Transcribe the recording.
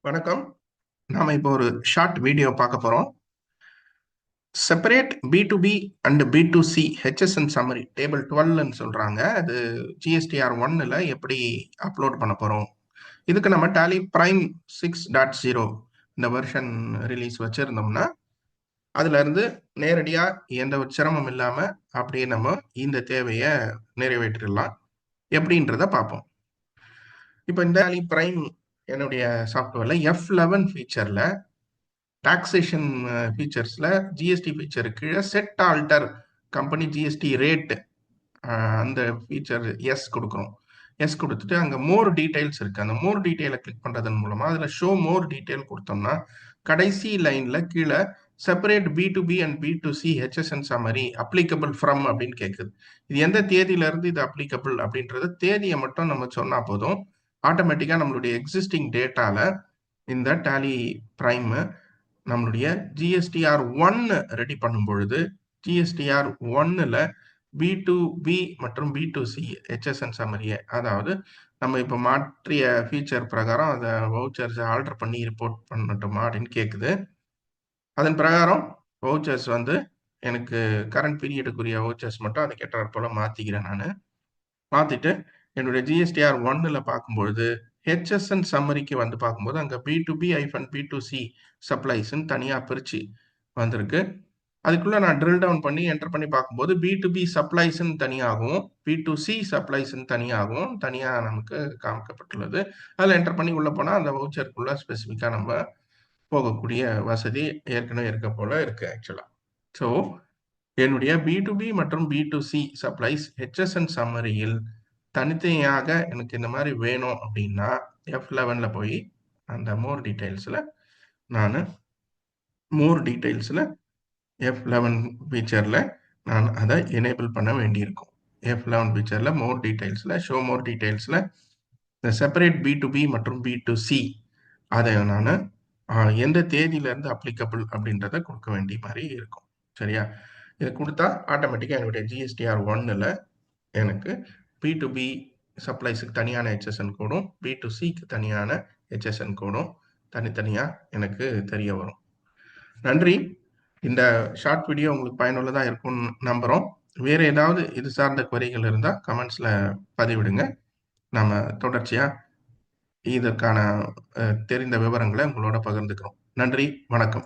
வணக்கம். நாம இப்போ ஒரு ஷார்ட் வீடியோ பார்க்க போறோம். Separate B2B and B2C HSN summary table 12ன்னு சொல்றாங்க. அது GSTR 1ல எப்படி அப்லோட் பண்ண போறோம்? இதுக்கு நம்ம Tally Prime 6.0 இந்த வெர்ஷன் ரிலீஸ் வச்சிருந்தோம்னா, அதுல இருந்து நேரடியா எந்த ஒரு சிரமம் இல்லாம அப்படியே நம்ம இந்த தேவைய நிறைவேற்றிடலாம். எப்படின்றத பார்ப்போம். இப்போ இந்த Tally Prime என்னுடைய சாஃப்ட்வேர்ல F11 ஃபீச்சர்ல டாக்ஸேஷன் ஃபீச்சர்ஸ்ல ஜிஎஸ்டி ஃபீச்சர் கீழே set alter company GST rate அந்த ஃபீச்சர் எஸ் கொடுக்குறோம். எஸ் கொடுத்துட்டு அங்கே மோர் டீடைல்ஸ் இருக்கு. அந்த மோர் டீடைலை கிளிக் பண்றதன் மூலமா அதில் ஷோ மோர் டீடைல் கொடுத்தோம்னா கடைசி லைன்ல கீழே separate B2B and B2C HSN summary applicable from அப்படின்னு கேட்குது. இது எந்த தேதியில இருந்து இது அப்ளிகபிள் அப்படின்றது தேதியை மட்டும் நம்ம சொன்னா போதும். ஆட்டோமேட்டிக்கா நம்மளுடைய எக்ஸிஸ்டிங் டேட்டால இந்த டேலி பிரைம் நம்மளுடைய ஜிஎஸ்டிஆர் 1 ரெடி பண்ணும் பொழுது ஜிஎஸ்டிஆர் 1ல B2B மற்றும் B2C ஹெச்எஸ்என் சம்மரியை, அதாவது நம்ம இப்போ மாற்றிய ஃபீச்சர் பிரகாரம் அதை வவுச்சர்ஸ் ஆல்டர் பண்ணி ரிப்போர்ட் பண்ணட்டுமா அப்படின்னு கேட்குது. அதன் பிரகாரம் வவுச்சர்ஸ் வந்து எனக்கு கரண்ட் பீரியடுக்குரிய வவுச்சர்ஸ் மட்டும் அதை கேட்டார் போல மாற்றிக்கிறேன். நான் மாற்றிட்டு என்னுடைய ஜிஎஸ்டிஆர் 1ல பார்க்கும்பொழுது ஹெச்எஸ்என் சம்மரிக்கு வந்து பார்க்கும்போது அங்கே B2B-B2C சப்ளைஸ்ன்னு தனியாக பிரித்து வந்திருக்கு. அதுக்குள்ளே நான் ட்ரில் டவுன் பண்ணி என்டர் பண்ணி பார்க்கும்போது B2B சப்ளைஸ்ன்னு தனியாகவும் B2C சப்ளைஸ்ன்னு தனியாகவும் தனியாக நமக்கு காமிக்கப்பட்டுள்ளது. அதில் என்டர் பண்ணி உள்ளே போனால் அந்த வவுச்சருக்குள்ளே ஸ்பெசிஃபிக்காக நம்ம போகக்கூடிய வசதி ஏற்கனவே இருக்க போல இருக்கு ஆக்சுவலாக. ஸோ என்னுடைய B2B மற்றும் B2C சப்ளைஸ் ஹெச்எஸ்என் சம்மரியில் தனித்தனியாக எனக்கு இந்த மாதிரி வேணும் அப்படின்னா F11ல போய் அந்த மோர் டீடைல்ஸில் நான் F11 ஃபீச்சரில் நான் அதை எனேபிள் பண்ண வேண்டியிருக்கும். F11 ஃபீச்சரில் மோர் டீடைல்ஸில் ஷோ மோர் டீடைல்ஸில் இந்த செப்பரேட் B2B மற்றும் B2C அதை நான் எந்த தேதியிலேருந்து அப்ளிகபிள் அப்படின்றத கொடுக்க வேண்டிய மாதிரி இருக்கும். சரியா? இதை கொடுத்தா ஆட்டோமேட்டிக்காக என்னுடைய ஜிஎஸ்டிஆர் 1ல் எனக்கு B2B சப்ளைஸுக்கு தனியான ஹெச்எஸ்என் கோடும் B2Cக்கு தனியான ஹெச்எஸ்என் கோடும் தனித்தனியாக எனக்கு தெரிய வரும். நன்றி. இந்த ஷார்ட் வீடியோ உங்களுக்கு பயனுள்ளதாக இருக்கும்னு நம்புகிறோம். வேறு ஏதாவது இது சார்ந்த குறைகள் இருந்தால் கமெண்ட்ஸில் பதிவிடுங்க. நாம் தொடர்ச்சியாக இதற்கான தெரிந்த விவரங்களை உங்களோட பகிர்ந்துக்கிறோம். நன்றி, வணக்கம்.